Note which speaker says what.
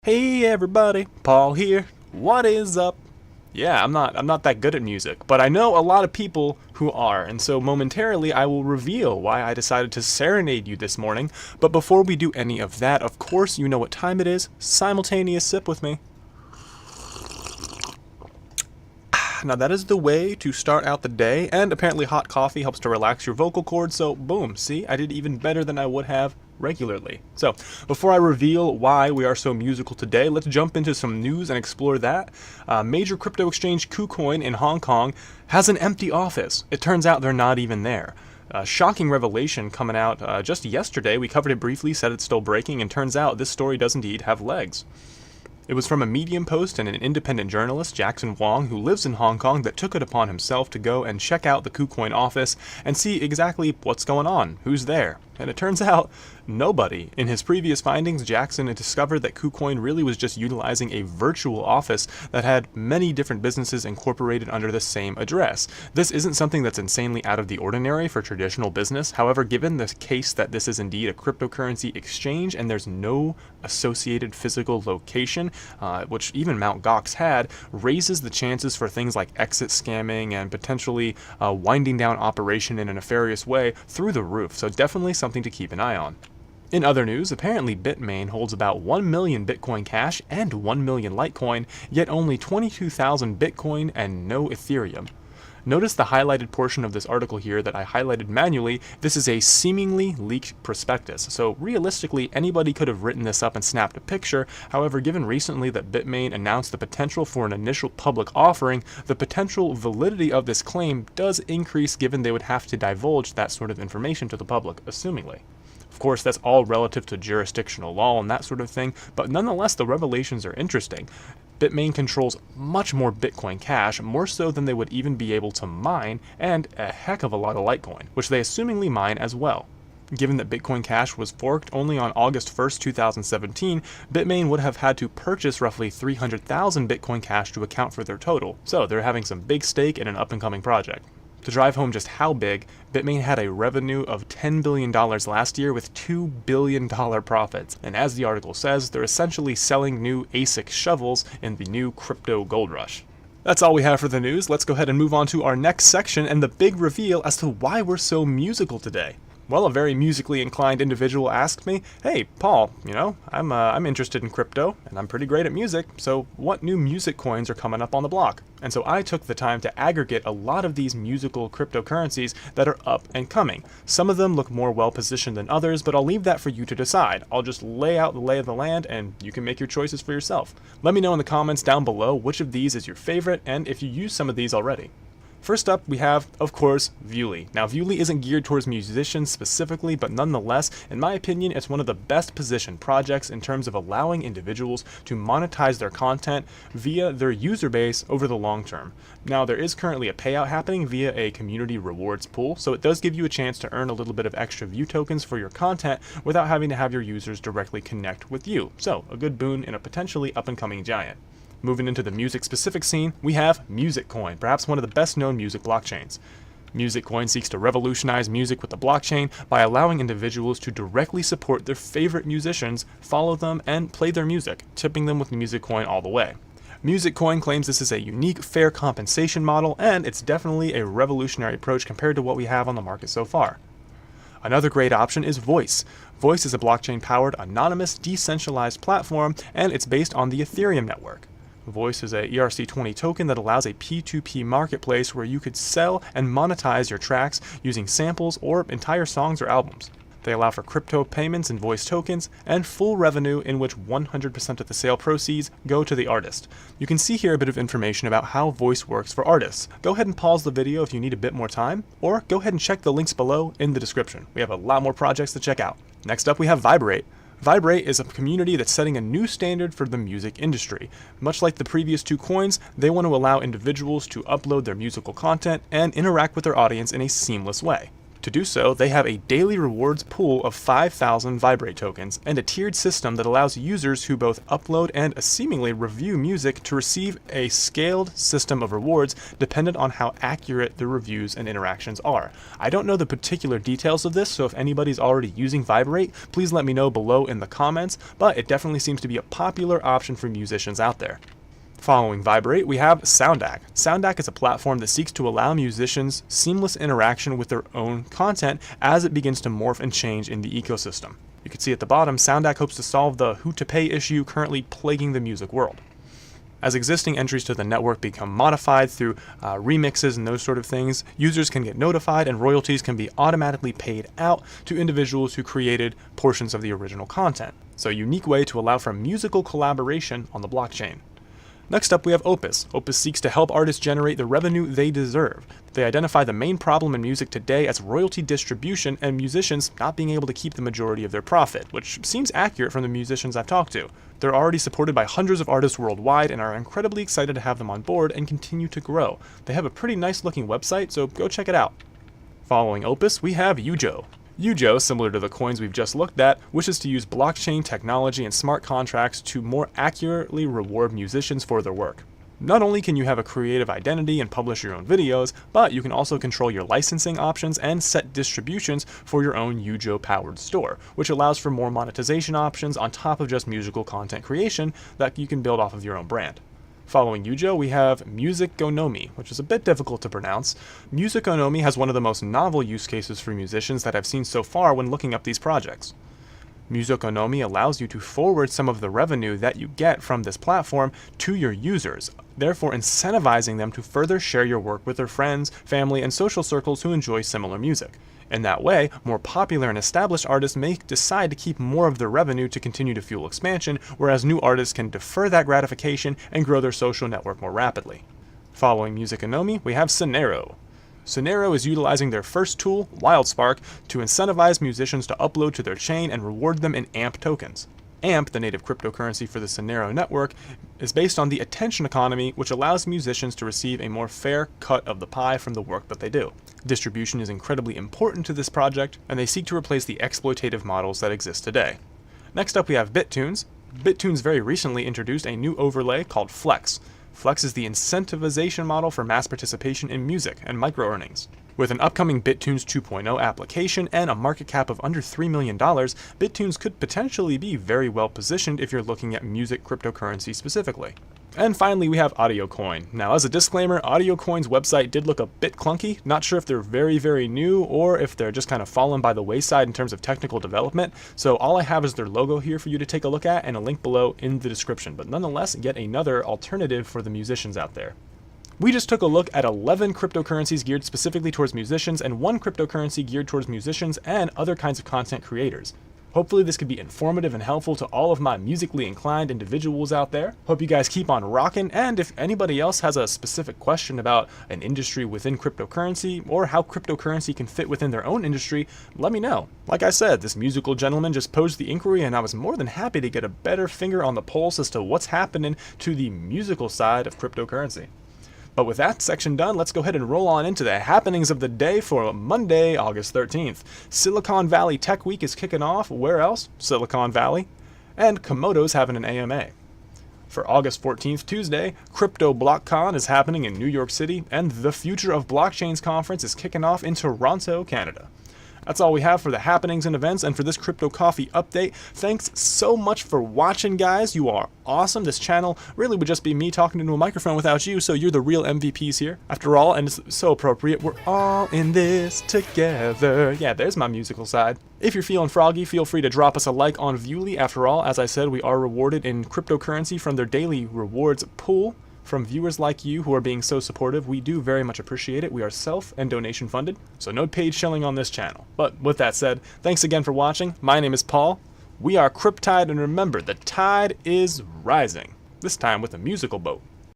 Speaker 1: Hey everybody, Paul here. What is up? Yeah, I'm not that good at music, but I know a lot of people who are, and so momentarily I will reveal why I decided to serenade you this morning. But before we do any of that, of course you know what time it is. Simultaneous sip with me. Now that is the way to start out the day, and apparently hot coffee helps to relax your vocal cords, so boom, see, I did even better than I would have regularly. So, before I reveal why we are so musical today, let's jump into some news and explore that. Major crypto exchange KuCoin in Hong Kong has an empty office. It turns out they're not even there. Shocking revelation coming out just yesterday. We covered it briefly, said it's still breaking, and turns out this story does indeed have legs. It was from a Medium post and an independent journalist, Jackson Wong, who lives in Hong Kong, that took it upon himself to go and check out the KuCoin office and see exactly what's going on, who's there. And it turns out, nobody. In his previous findings, Jackson had discovered that KuCoin really was just utilizing a virtual office that had many different businesses incorporated under the same address. This isn't something that's insanely out of the ordinary for traditional business. However, given the case that this is indeed a cryptocurrency exchange and there's no associated physical location, which even Mt. Gox had, raises the chances for things like exit scamming and potentially winding down operation in a nefarious way through the roof. So definitely something to keep an eye on. In other news, apparently Bitmain holds about 1 million Bitcoin Cash and 1 million Litecoin, yet only 22,000 Bitcoin and no Ethereum. Notice the highlighted portion of this article here that I highlighted manually. This is a seemingly leaked prospectus, so realistically anybody could have written this up and snapped a picture. However, given recently that Bitmain announced the potential for an initial public offering, the potential validity of this claim does increase, given they would have to divulge that sort of information to the public, assumingly. Of course, that's all relative to jurisdictional law and that sort of thing, but nonetheless the revelations are interesting. Bitmain controls much more Bitcoin Cash, more so than they would even be able to mine, and a heck of a lot of Litecoin, which they assumingly mine as well. Given that Bitcoin Cash was forked only on August 1st, 2017, Bitmain would have had to purchase roughly 300,000 Bitcoin Cash to account for their total, so they're having some big stake in an up-and-coming project. To drive home just how big, Bitmain had a revenue of $10 billion last year with $2 billion profits, and as the article says, they're essentially selling new ASIC shovels in the new crypto gold rush. That's all we have for the news. Let's go ahead and move on to our next section and the big reveal as to why we're so musical today. Well, a very musically inclined individual asked me, "Hey, Paul, I'm interested in crypto, and I'm pretty great at music, so what new music coins are coming up on the block?" And so I took the time to aggregate a lot of these musical cryptocurrencies that are up and coming. Some of them look more well-positioned than others, but I'll leave that for you to decide. I'll just lay out the lay of the land, and you can make your choices for yourself. Let me know in the comments down below which of these is your favorite, and if you use some of these already. First up, we have, of course, Viewly. Now, Viewly isn't geared towards musicians specifically, but nonetheless, in my opinion, it's one of the best positioned projects in terms of allowing individuals to monetize their content via their user base over the long term. Now, there is currently a payout happening via a community rewards pool, so it does give you a chance to earn a little bit of extra view tokens for your content without having to have your users directly connect with you. So, a good boon in a potentially up-and-coming giant. Moving into the music-specific scene, we have MusicCoin, perhaps one of the best-known music blockchains. MusicCoin seeks to revolutionize music with the blockchain by allowing individuals to directly support their favorite musicians, follow them, and play their music, tipping them with MusicCoin all the way. MusicCoin claims this is a unique, fair compensation model, and it's definitely a revolutionary approach compared to what we have on the market so far. Another great option is Voice. Voice is a blockchain-powered, anonymous, decentralized platform, and it's based on the Ethereum network. Voice is a ERC20 token that allows a P2P marketplace where you could sell and monetize your tracks using samples or entire songs or albums. They allow for crypto payments in Voice tokens and full revenue in which 100% of the sale proceeds go to the artist. You can see here a bit of information about how Voice works for artists. Go ahead and pause the video if you need a bit more time, or go ahead and check the links below in the description. We have a lot more projects to check out. Next up, we have Vibrate. Vibrate is a community that's setting a new standard for the music industry. Much like the previous two coins, they want to allow individuals to upload their musical content and interact with their audience in a seamless way. To do so, they have a daily rewards pool of 5,000 Vibrate tokens and a tiered system that allows users who both upload and seemingly review music to receive a scaled system of rewards dependent on how accurate the reviews and interactions are. I don't know the particular details of this, so if anybody's already using Vibrate, please let me know below in the comments, but it definitely seems to be a popular option for musicians out there. Following Vibrate, we have Soundak. Soundak is a platform that seeks to allow musicians seamless interaction with their own content as it begins to morph and change in the ecosystem. You can see at the bottom, Soundak hopes to solve the who to pay issue currently plaguing the music world. As existing entries to the network become modified through remixes and those sort of things, users can get notified and royalties can be automatically paid out to individuals who created portions of the original content. So a unique way to allow for musical collaboration on the blockchain. Next up, we have Opus. Opus seeks to help artists generate the revenue they deserve. They identify the main problem in music today as royalty distribution and musicians not being able to keep the majority of their profit, which seems accurate from the musicians I've talked to. They're already supported by hundreds of artists worldwide and are incredibly excited to have them on board and continue to grow. They have a pretty nice looking website, so go check it out. Following Opus, we have Yujo. Yujo, similar to the coins we've just looked at, wishes to use blockchain technology and smart contracts to more accurately reward musicians for their work. Not only can you have a creative identity and publish your own videos, but you can also control your licensing options and set distributions for your own Yujo-powered store, which allows for more monetization options on top of just musical content creation that you can build off of your own brand. Following Yujo, we have Musiconomy, which is a bit difficult to pronounce. Musiconomy has one of the most novel use cases for musicians that I've seen so far when looking up these projects. Musiconomy allows you to forward some of the revenue that you get from this platform to your users, therefore incentivizing them to further share your work with their friends, family, and social circles who enjoy similar music. In that way, more popular and established artists may decide to keep more of their revenue to continue to fuel expansion, whereas new artists can defer that gratification and grow their social network more rapidly. Following Musiconomy, we have Sonero. Sonero is utilizing their first tool, WildSpark, to incentivize musicians to upload to their chain and reward them in AMP tokens. AMP, the native cryptocurrency for the Sonero network, is based on the attention economy, which allows musicians to receive a more fair cut of the pie from the work that they do. Distribution is incredibly important to this project, and they seek to replace the exploitative models that exist today. Next up, we have BitTunes. BitTunes very recently introduced a new overlay called Flex. Flex is the incentivization model for mass participation in music and micro-earnings. With an upcoming BitTunes 2.0 application and a market cap of under $3 million, BitTunes could potentially be very well positioned if you're looking at music cryptocurrency specifically. And finally, we have AudioCoin. Now, as a disclaimer, AudioCoin's website did look a bit clunky. Not sure if they're very, very new or if they're just kind of fallen by the wayside in terms of technical development. So all I have is their logo here for you to take a look at and a link below in the description. But nonetheless, yet another alternative for the musicians out there. We just took a look at 11 cryptocurrencies geared specifically towards musicians and one cryptocurrency geared towards musicians and other kinds of content creators. Hopefully this could be informative and helpful to all of my musically inclined individuals out there. Hope you guys keep on rocking, and if anybody else has a specific question about an industry within cryptocurrency or how cryptocurrency can fit within their own industry, let me know. Like I said, this musical gentleman just posed the inquiry and I was more than happy to get a better finger on the pulse as to what's happening to the musical side of cryptocurrency. But with that section done, let's go ahead and roll on into the happenings of the day for Monday, August 13th. Silicon Valley Tech Week is kicking off. Where else? Silicon Valley. And Komodo's having an AMA. For August 14th, Tuesday, Block Con is happening in New York City, and the Future of Blockchains conference is kicking off in Toronto, Canada. That's all we have for the happenings and events and for this Crypto Coffee update. Thanks so much for watching, guys. You are awesome. This channel really would just be me talking into a microphone without you, so you're the real MVPs here. After all, and it's so appropriate, we're all in this together. Yeah, there's my musical side. If you're feeling froggy, feel free to drop us a like on Viewly. After all, as I said, we are rewarded in cryptocurrency from their daily rewards pool. From viewers like you who are being so supportive, we do very much appreciate it. We are self and donation funded, so no paid shilling on this channel. But with that said, thanks again for watching. My name is Paul. We are Cryptide, and remember, the tide is rising. This time with a musical boat.